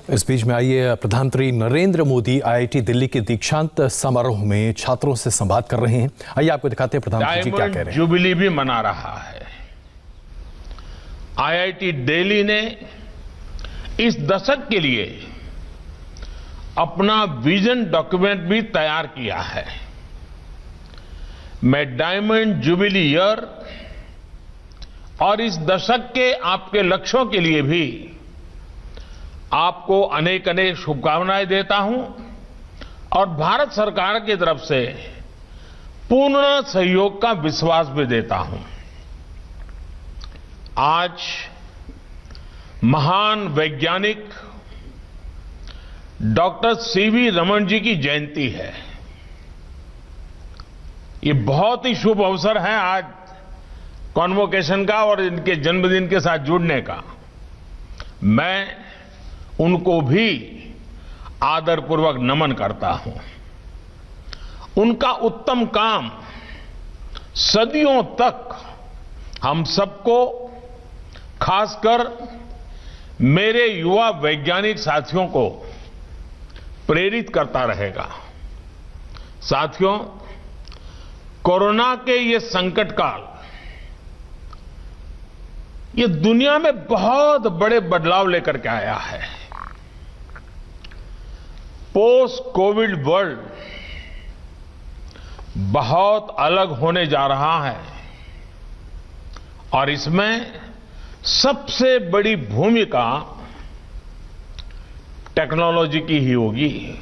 इस बीच में आइए, प्रधानमंत्री नरेंद्र मोदी आईआईटी दिल्ली के दीक्षांत समारोह में छात्रों से संवाद कर रहे हैं। आइए आपको दिखाते हैं प्रधानमंत्री जी क्या कह रहे हैं। जुबली भी मना रहा है। आईआईटी दिल्ली ने इस दशक के लिए अपना विजन डॉक्यूमेंट भी तैयार किया है। मैं डायमंड जुबली ईयर और इस दशक के आपके लक्ष्यों के लिए भी आपको अनेक अनेक शुभकामनाएं देता हूं और भारत सरकार की तरफ से पूर्ण सहयोग का विश्वास भी देता हूं। आज महान वैज्ञानिक डॉक्टर सीवी रमन जी की जयंती है। ये बहुत ही शुभ अवसर है आज कॉन्वोकेशन का और इनके जन्मदिन के साथ जुड़ने का। मैं उनको भी आदरपूर्वक नमन करता हूं। उनका उत्तम काम सदियों तक हम सबको, खासकर मेरे युवा वैज्ञानिक साथियों को प्रेरित करता रहेगा। साथियों, कोरोना के ये संकट काल ये दुनिया में बहुत बड़े बदलाव लेकर के आया है। पोस्ट कोविड वर्ल्ड बहुत अलग होने जा रहा है और इसमें सबसे बड़ी भूमिका टेक्नोलॉजी की ही होगी।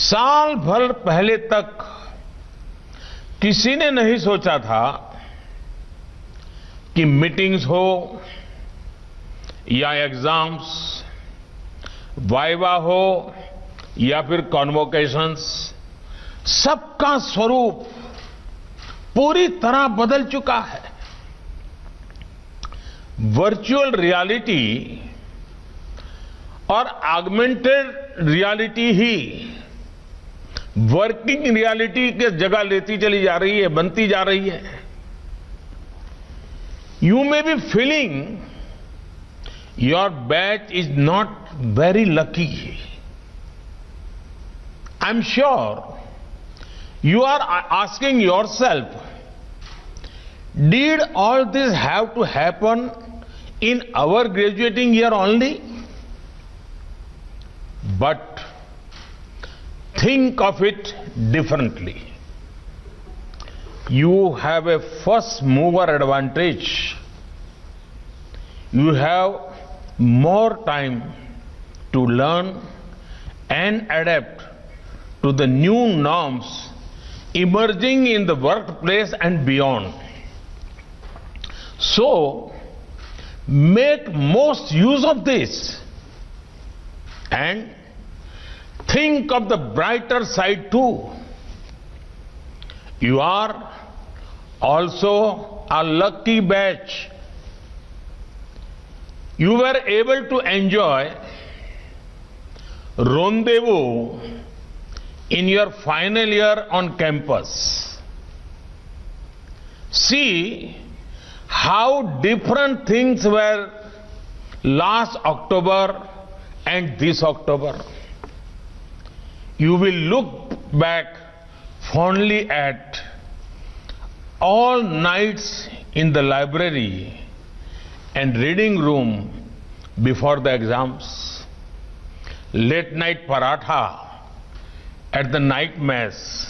साल भर पहले तक किसी ने नहीं सोचा था कि मीटिंग्स हो या एग्जाम्स, वाइवा हो या फिर कॉन्वोकेशंस, सबका स्वरूप पूरी तरह बदल चुका है। वर्चुअल रियलिटी और ऑगमेंटेड रियलिटी ही वर्किंग रियलिटी की जगह लेती चली जा रही है, बनती जा रही है। You may be feeling your batch is not very lucky. I'm sure you are asking yourself, did all this have to happen in our graduating year only? But think of it differently. You have a first mover advantage. You have more time to learn and adapt to the new norms emerging in the workplace and beyond. So, make most use of this and think of the brighter side too. You are also a lucky batch. You were able to enjoy rendezvous in your final year on campus. See how different things were last October and this October. You will look back fondly at all nights in the library and reading room before the exams, late night paratha at the night mess,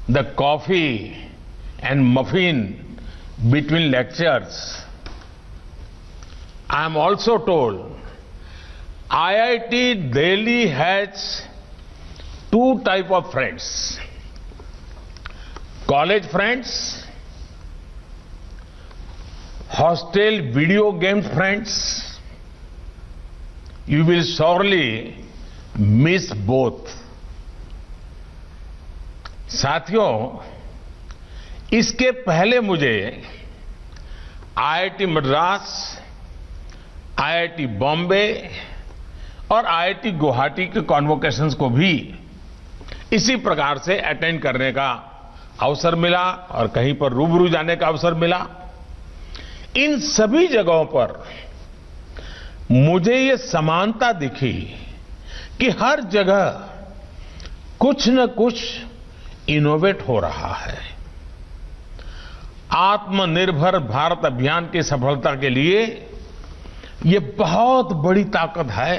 the coffee and muffin between lectures. I am also told IIT Delhi has two types of friends: college friends, hostel video game friends. You will sorely miss both. साथियों, इसके पहले मुझे IIT Madras, IIT Bombay और IIT Guwahati के कॉन्वोकेशंस को भी इसी प्रकार से अटेंड करने का अवसर मिला और कहीं पर रूबरू जाने का अवसर मिला। इन सभी जगहों पर मुझे ये समानता दिखी कि हर जगह कुछ न कुछ इनोवेट हो रहा है। आत्मनिर्भर भारत अभियान की सफलता के लिए ये बहुत बड़ी ताकत है।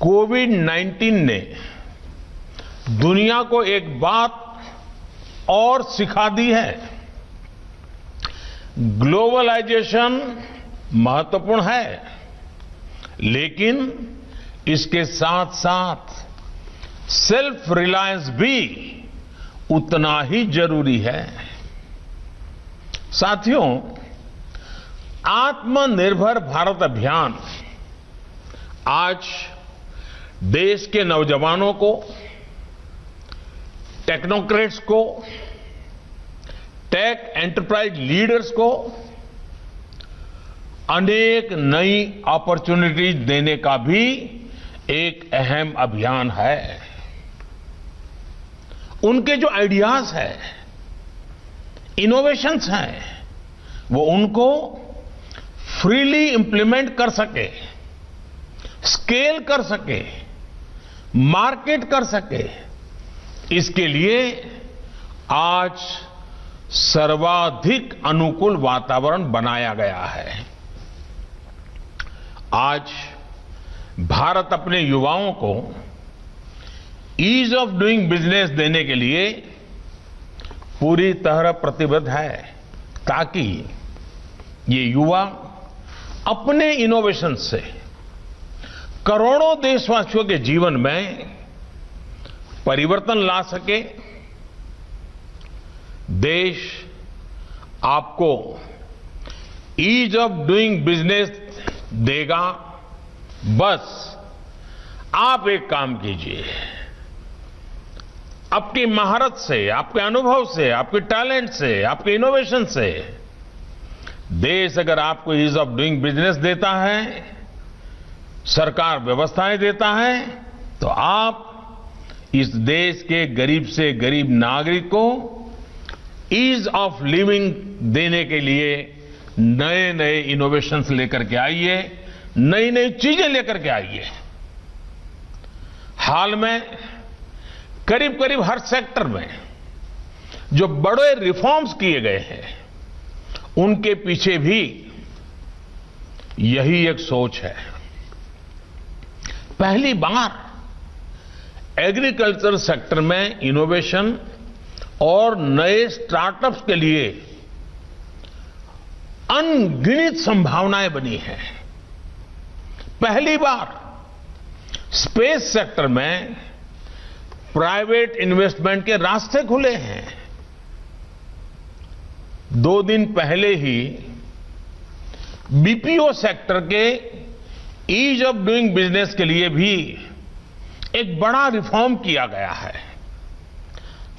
कोविड-19 ने दुनिया को एक बात और सिखा दी है। ग्लोबलाइजेशन महत्वपूर्ण है, लेकिन इसके साथ साथ सेल्फ रिलायंस भी उतना ही जरूरी है। साथियों, आत्मनिर्भर भारत अभियान आज देश के नौजवानों को, टेक्नोक्रेट्स को, टेक एंटरप्राइज लीडर्स को अनेक नई अपॉर्चुनिटीज देने का भी एक अहम अभियान है। उनके जो आइडियाज हैं, इनोवेशंस हैं, वो उनको फ्रीली इंप्लीमेंट कर सके, स्केल कर सके, मार्केट कर सके, इसके लिए आज सर्वाधिक अनुकूल वातावरण बनाया गया है। आज भारत अपने युवाओं को ईज ऑफ डूइंग बिजनेस देने के लिए पूरी तरह प्रतिबद्ध है, ताकि ये युवा अपने इनोवेशन से करोड़ों देशवासियों के जीवन में परिवर्तन ला सके। देश आपको ईज ऑफ डूइंग बिजनेस देगा। बस आप एक काम कीजिए, आपकी महारत से, आपके अनुभव से, आपके टैलेंट से, आपके इनोवेशन से देश अगर आपको ईज ऑफ डूइंग बिजनेस देता है, सरकार व्यवस्थाएं देता है, तो आप इस देश के गरीब से गरीब नागरिक को ईज ऑफ लिविंग देने के लिए नए नए इनोवेशंस लेकर के आइए, नई नई चीजें लेकर के आइए। हाल में करीब करीब हर सेक्टर में जो बड़े रिफॉर्म्स किए गए हैं, उनके पीछे भी यही एक सोच है। पहली बार एग्रीकल्चर सेक्टर में इनोवेशन और नए स्टार्टअप्स के लिए अनगिनत संभावनाएं बनी हैं। पहली बार स्पेस सेक्टर में प्राइवेट इन्वेस्टमेंट के रास्ते खुले हैं। 2 दिन पहले ही बीपीओ सेक्टर के ईज ऑफ डूइंग बिजनेस के लिए भी एक बड़ा रिफॉर्म किया गया है।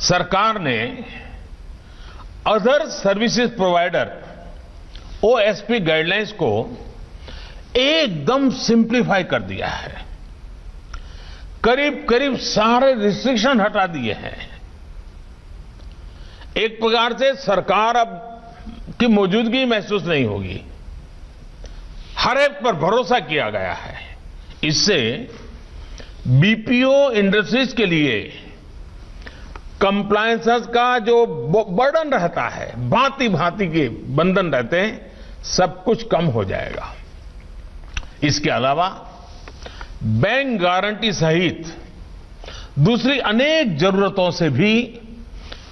सरकार ने other services provider OSP guidelines को एकदम सिंप्लीफाई कर दिया है। करीब करीब सारे रिस्ट्रिक्शन हटा दिए हैं। एक प्रकार से सरकार अब की मौजूदगी महसूस नहीं होगी, हर एक पर भरोसा किया गया है। इससे बीपीओ इंडस्ट्रीज के लिए कंप्लायंसेस का जो बर्डन रहता है, भांति भांति के बंधन रहते हैं, सब कुछ कम हो जाएगा। इसके अलावा बैंक गारंटी सहित दूसरी अनेक जरूरतों से भी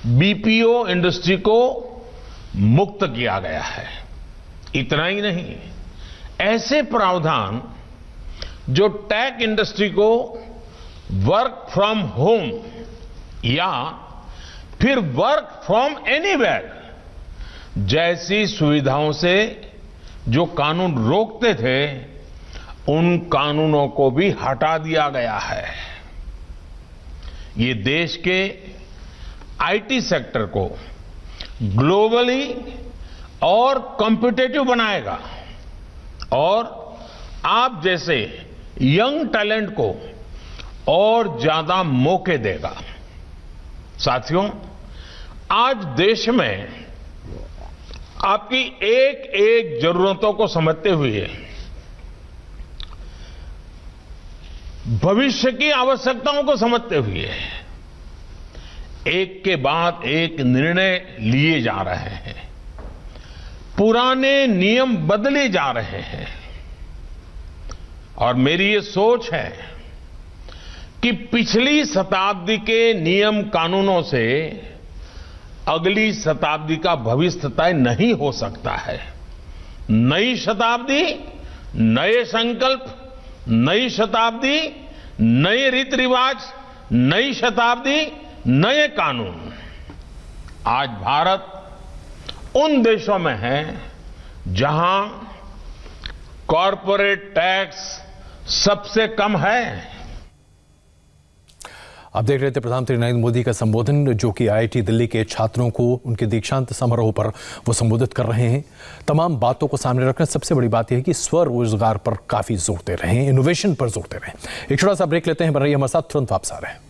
बीपीओ इंडस्ट्री को मुक्त किया गया है। इतना ही नहीं, ऐसे प्रावधान जो टेक इंडस्ट्री को वर्क फ्रॉम होम या फिर वर्क फ्रॉम एनीवेयर जैसी सुविधाओं से जो कानून रोकते थे, उन कानूनों को भी हटा दिया गया है। ये देश के आईटी सेक्टर को ग्लोबली और कॉम्पिटिटिव बनाएगा और आप जैसे यंग टैलेंट को और ज्यादा मौके देगा। साथियों, आज देश में आपकी एक एक जरूरतों को समझते हुए भविष्य की आवश्यकताओं को समझते हुए एक के बाद एक निर्णय लिए जा रहे हैं, पुराने नियम बदले जा रहे हैं। और मेरी ये सोच है कि पिछली शताब्दी के नियम कानूनों से अगली शताब्दी का भविष्य तय नहीं हो सकता है। नई शताब्दी, नए संकल्प, नई शताब्दी, नए रीति रिवाज, नई शताब्दी, नए कानून। आज भारत उन देशों में है जहां कॉरपोरेट टैक्स सबसे कम है। आप देख रहे थे प्रधानमंत्री नरेंद्र मोदी का संबोधन, जो कि आईआईटी दिल्ली के छात्रों को उनके दीक्षांत समारोह पर वो संबोधित कर रहे हैं। तमाम बातों को सामने रखना, सबसे बड़ी बात यह है कि स्वरोजगार पर काफी जोर दे रहे हैं, इनोवेशन पर जोर दे रहे हैं। एक छोटा सा ब्रेक लेते हैं, बन रही है हमारे साथ, तुरंत वापस आ रहे हैं।